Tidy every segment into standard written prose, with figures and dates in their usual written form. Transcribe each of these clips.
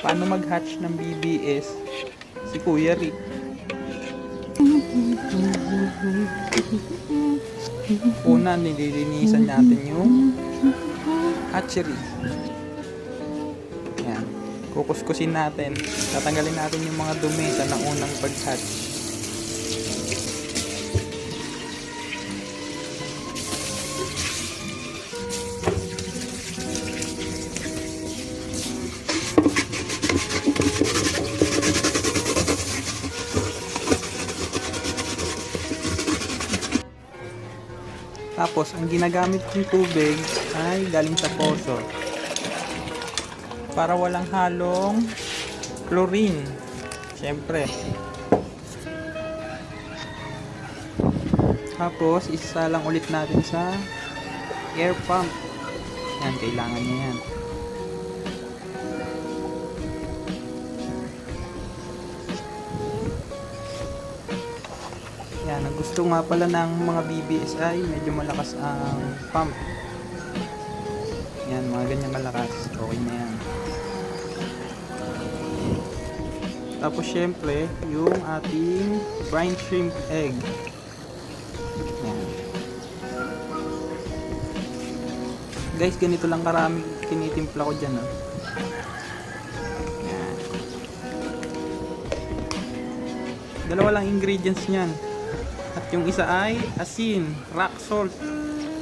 Paano mag-hatch ng BBS? Si Kuya Rick. Una, nililinisan natin yung hatchery. Ayan. Kukuskusin natin. Tatanggalin natin yung mga dumi sa naunang pag-hatch. Tapos, ang ginagamit kong tubig ay galing sa poso. Para walang halong chlorine. Siyempre. Tapos, isasalang ulit natin sa air pump. Yan, kailangan niya yan. Yan, ang gusto nga pala ng mga BBS ay medyo malakas ang pump. Yan, mga ganyan malakas. Okay na yan. Tapos syempre, yung ating brine shrimp egg. Yan. Guys, ganito lang karami tinitimpla ko dyan. Yan. Dalawa lang ingredients nyan. At yung isa ay asin, rock salt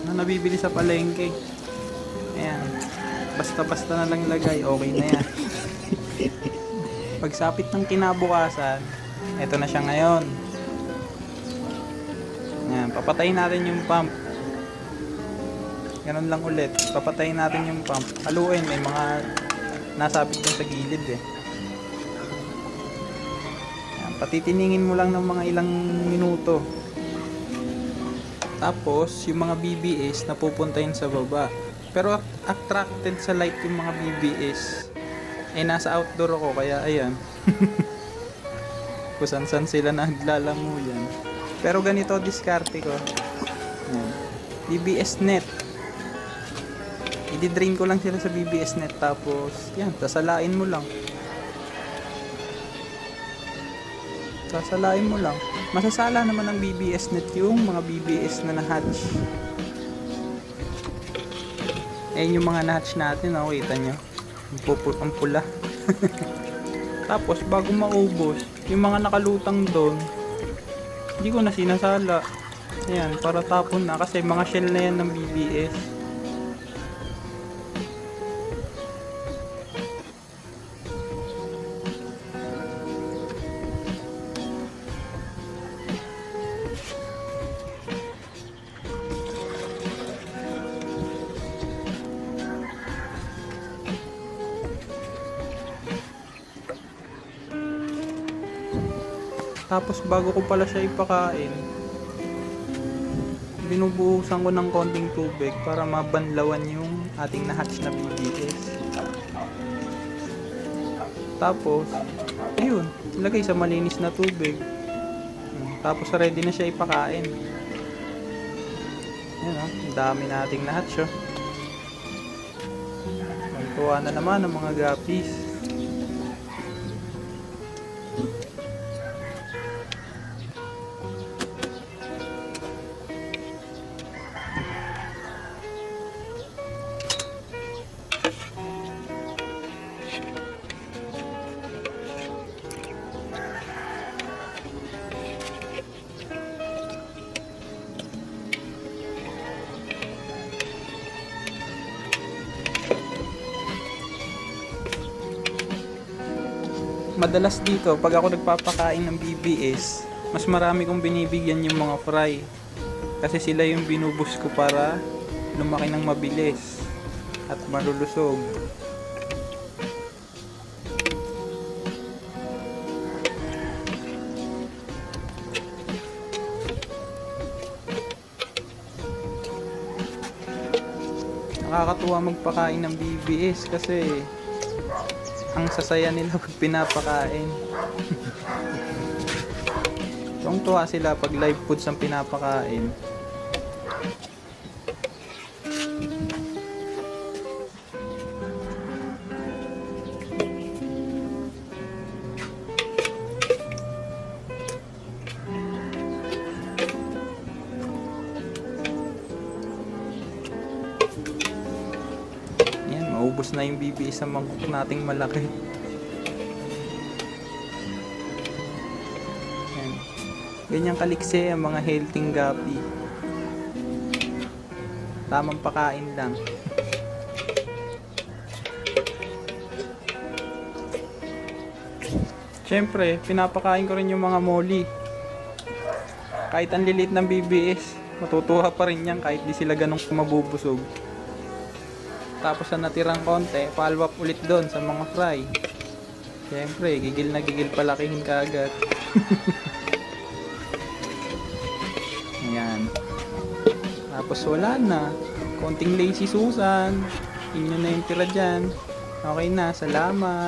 na nabibili sa palengke. Ayan. Basta-basta na lang ilagay, okay na yan. Pagsapit ng kinabukasan, eto na siya ngayon. Ayan, papatayin natin yung pump. Ganun lang ulit. Papatayin natin yung pump. Haluin, may mga nasabit dun sa gilid eh. Ayan, patitiningin mo lang ng mga ilang minuto. Tapos, yung mga BBS na pupuntahin sa baba. Pero attracted sa light yung mga BBS. Eh, nasa outdoor ako, kaya ayan. Kusan-san sila naglalanguyan. Pero ganito, diskarte ko. Ayan. BBS net. I-drain ko lang sila sa BBS net. Tapos, yan, sasalain mo lang. Sasalain mo lang. Masasala naman ng BBS net yung mga BBS na na-hatch. Ayan yung mga na-hatch natin, oh, kita nyo. Ang pula. Tapos, bago maubos, yung mga nakalutang doon, hindi ko na sinasala. Ayan, para tapon na. Kasi mga shell na yan ng BBS. Tapos bago ko pala siya ipakain, binubuhusan ko ng konting tubig para mabanlawan yung ating na-hatch na BBS. Tapos, ayun, ilagay sa malinis na tubig. Tapos ready na siya ipakain. Yan o, ang dami nating na-hatch o. Magtuwa na naman ang mga guppies. Madalas dito, pag ako nagpapakain ng BBS, mas marami kong binibigyan yung mga fry. Kasi sila yung binubus ko para lumaki ng mabilis at malulusog. Nakakatuwa magpakain ng BBS kasi ang sasaya nila pag pinapakain. Tuwang-tuwa sila pag live foods ang pinapakain. na yung BBS sa mangkok nating malaki. Yan. Ganyang kalikse ang mga healthy gapi. Tamang pakain lang. Siyempre, pinapakain ko rin yung mga molly. Kahit ang lilit ng BBS, matutuwa pa rin yan kahit di sila ganong mabubusog. Tapos sa natirang konti, follow up ulit doon sa mga fry. Siyempre, gigil na gigil palakihin ka agad. Ayan. Tapos wala na. Konting lazy Susan. Inyo na yung tira dyan. Okay na, salamat.